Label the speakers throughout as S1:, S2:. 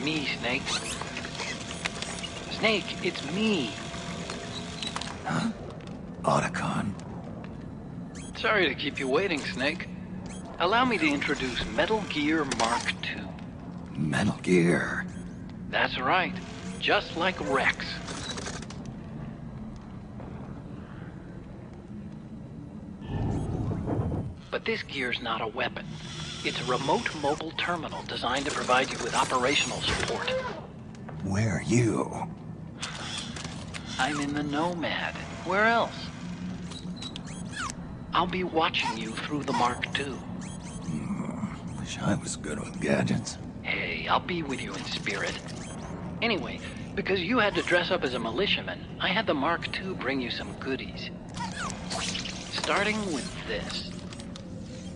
S1: me, Snake. Snake, it's me.
S2: Huh? Otacon.
S1: Sorry to keep you waiting, Snake. Allow me to introduce Metal Gear Mark II.
S2: Metal Gear.
S1: That's right. Just like Rex. But this gear's not a weapon. It's a remote mobile terminal designed to provide you with operational support.
S2: Where are you?
S1: I'm in the Nomad. Where else? I'll be watching you through the Mark II.
S2: Wish I was good with gadgets.
S1: Hey, I'll be with you in spirit. Anyway, because you had to dress up as a militiaman, I had the Mark II bring you some goodies. Starting with this.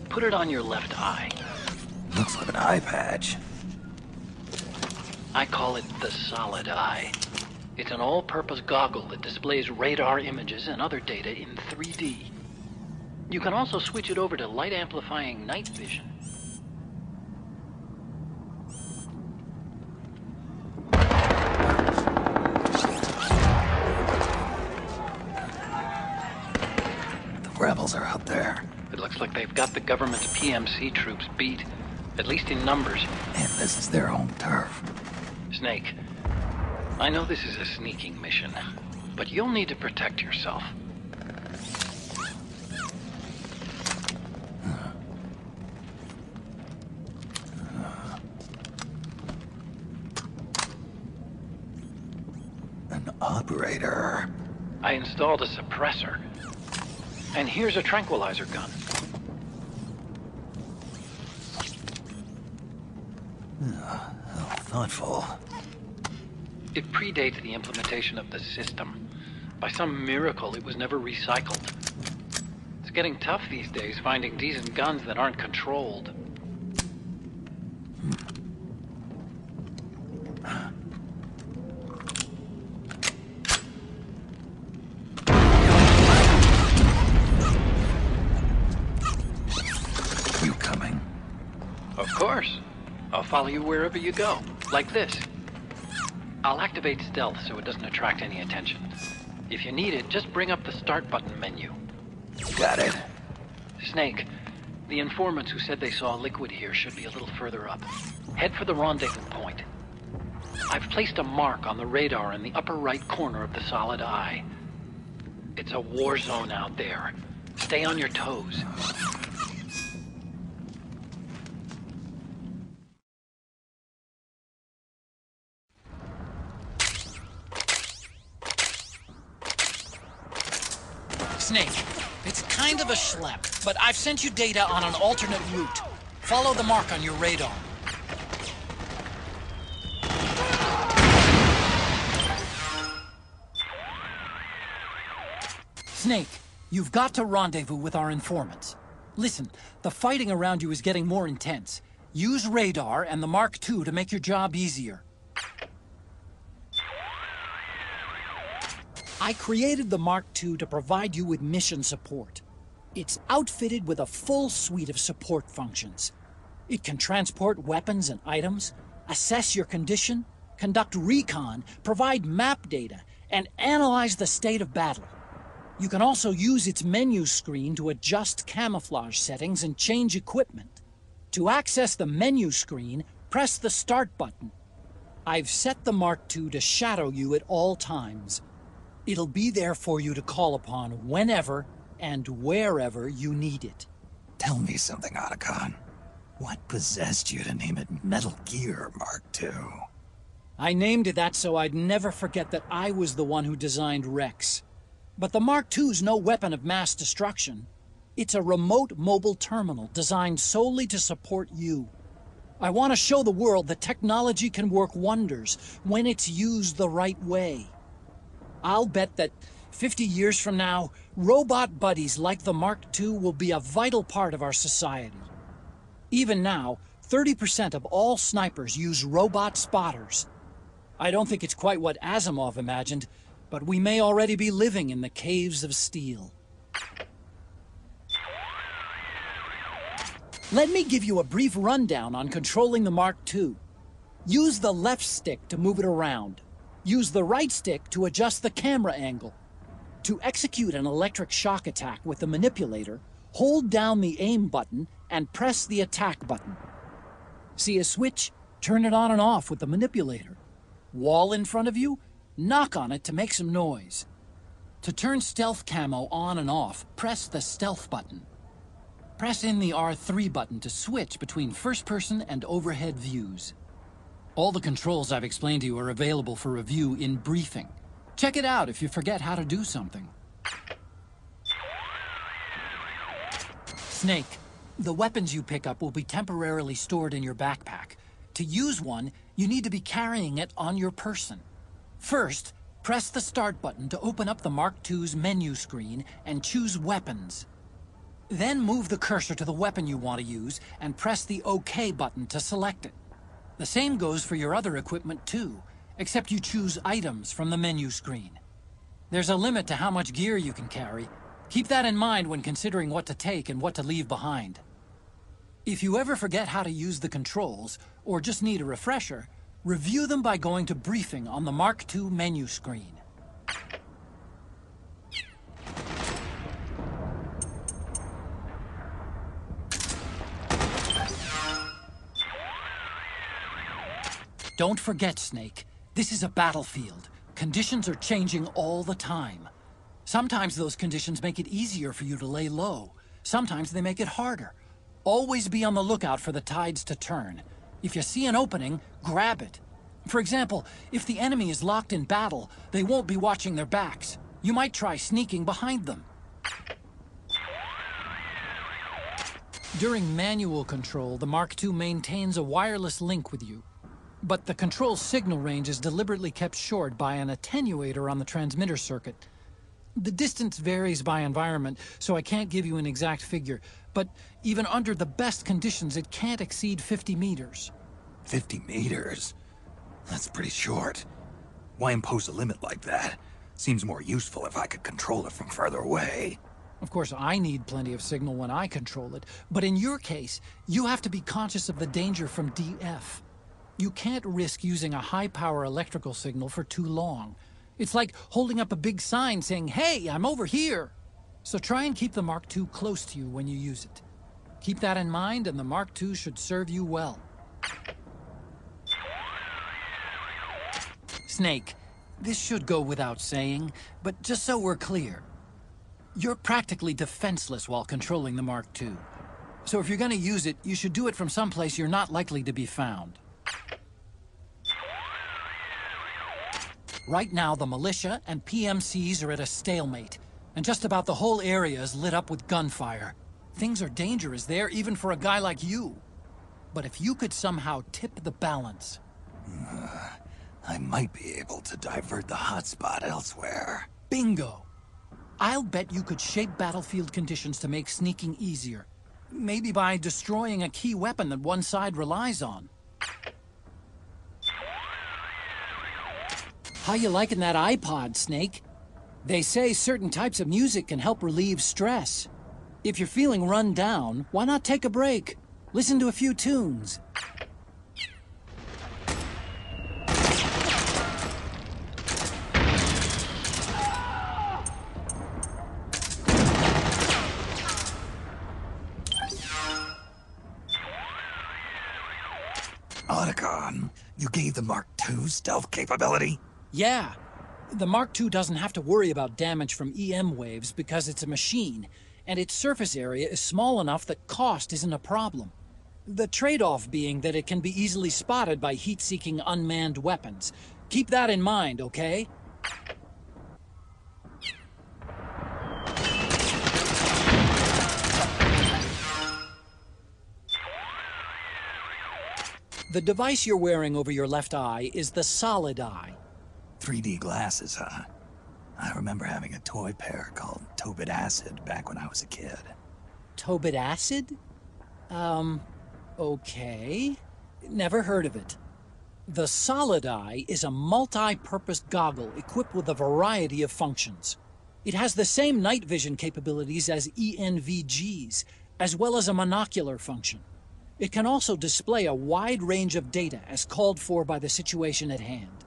S1: Put it on your left eye.
S2: Looks like an eye patch.
S1: I call it the Solid Eye. It's an all-purpose goggle that displays radar images and other data in 3D. You can also switch it over to light-amplifying night vision.
S2: The rebels are out there.
S1: It looks like they've got the government's PMC troops beat, at least in numbers.
S2: And this is their home turf.
S1: Snake, I know this is a sneaking mission, but you'll need to protect yourself.
S2: An operator.
S1: I installed a suppressor. And here's a tranquilizer gun.
S2: How thoughtful.
S1: It predates the implementation of the system. By some miracle, it was never recycled. It's getting tough these days finding decent guns that aren't controlled.
S2: You coming?
S1: Of course. I'll follow you wherever you go, like this. I'll activate stealth so it doesn't attract any attention. If you need it, just bring up the start button menu.
S2: Got it.
S1: Snake, the informants who said they saw liquid here should be a little further up. Head for the rendezvous point. I've placed a mark on the radar in the upper right corner of the Solid Eye. It's a war zone out there. Stay on your toes.
S3: Snake, it's kind of a schlep, but I've sent you data on an alternate route. Follow the mark on your radar. Snake, you've got to rendezvous with our informants. Listen, the fighting around you is getting more intense. Use radar and the Mark II to make your job easier. I created the Mark II to provide you with mission support. It's outfitted with a full suite of support functions. It can transport weapons and items, assess your condition, conduct recon, provide map data, and analyze the state of battle. You can also use its menu screen to adjust camouflage settings and change equipment. To access the menu screen, press the Start button. I've set the Mark II to shadow you at all times. It'll be there for you to call upon whenever and wherever you need it.
S2: Tell me something, Otacon. What possessed you to name it Metal Gear Mark II?
S3: I named it that so I'd never forget that I was the one who designed Rex. But the Mark II's no weapon of mass destruction. It's a remote mobile terminal designed solely to support you. I want to show the world that technology can work wonders when it's used the right way. I'll bet that 50 years from now, robot buddies like the Mark II will be a vital part of our society. Even now, 30% of all snipers use robot spotters. I don't think it's quite what Asimov imagined, but we may already be living in the caves of steel. Let me give you a brief rundown on controlling the Mark II. Use the left stick to move it around. Use the right stick to adjust the camera angle. To execute an electric shock attack with the manipulator, hold down the aim button and press the attack button. See a switch? Turn it on and off with the manipulator. Wall in front of you? Knock on it to make some noise. To turn stealth camo on and off, press the stealth button. Press in the R3 button to switch between first-person and overhead views. All the controls I've explained to you are available for review in briefing. Check it out if you forget how to do something. Snake, the weapons you pick up will be temporarily stored in your backpack. To use one, you need to be carrying it on your person. First, press the start button to open up the Mark II's menu screen and choose Weapons. Then move the cursor to the weapon you want to use and press the OK button to select it. The same goes for your other equipment too, except you choose Items from the menu screen. There's a limit to how much gear you can carry. Keep that in mind when considering what to take and what to leave behind. If you ever forget how to use the controls, or just need a refresher, review them by going to Briefing on the Mark II menu screen. Don't forget, Snake, this is a battlefield. Conditions are changing all the time. Sometimes those conditions make it easier for you to lay low. Sometimes they make it harder. Always be on the lookout for the tides to turn. If you see an opening, grab it. For example, if the enemy is locked in battle, they won't be watching their backs. You might try sneaking behind them. During manual control, the Mark II maintains a wireless link with you. But the control signal range is deliberately kept short by an attenuator on the transmitter circuit. The distance varies by environment, so I can't give you an exact figure, but even under the best conditions, it can't exceed 50 meters.
S2: 50 meters? That's pretty short. Why impose a limit like that? Seems more useful if I could control it from further away.
S3: Of course, I need plenty of signal when I control it, but in your case, you have to be conscious of the danger from DF. You can't risk using a high-power electrical signal for too long. It's like holding up a big sign saying, "Hey, I'm over here!" So try and keep the Mark II close to you when you use it. Keep that in mind, and the Mark II should serve you well. Snake, this should go without saying, but just so we're clear, you're practically defenseless while controlling the Mark II. So if you're going to use it, you should do it from someplace you're not likely to be found. Right now, the militia and PMCs are at a stalemate, and just about the whole area is lit up with gunfire. Things are dangerous there, even for a guy like you. But if you could somehow tip the balance...
S2: I might be able to divert the hotspot elsewhere.
S3: Bingo! I'll bet you could shape battlefield conditions to make sneaking easier. Maybe by destroying a key weapon that one side relies on. How you liking that iPod, Snake? They say certain types of music can help relieve stress. If you're feeling run down, why not take a break? Listen to a few tunes.
S2: Otacon, you gave the Mark II stealth capability?
S3: Yeah. The Mark II doesn't have to worry about damage from EM waves because it's a machine, and its surface area is small enough that cost isn't a problem. The trade-off being that it can be easily spotted by heat-seeking unmanned weapons. Keep that in mind, okay? The device you're wearing over your left eye is the Solid Eye.
S2: 3D glasses, huh? I remember having a toy pair called Tobit Acid back when I was a kid.
S3: Tobit Acid? Okay. Never heard of it. The Solid Eye is a multi-purpose goggle equipped with a variety of functions. It has the same night vision capabilities as ENVGs, as well as a monocular function. It can also display a wide range of data as called for by the situation at hand.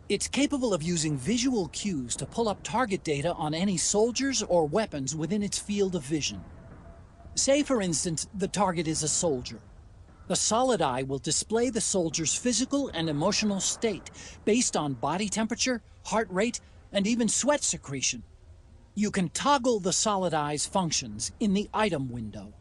S3: It's capable of using visual cues to pull up target data on any soldiers or weapons within its field of vision. Say, for instance, the target is a soldier. The solid eye will display the soldier's physical and emotional state based on body temperature, heart rate, and even sweat secretion. You can toggle the solid eye's functions in the item window.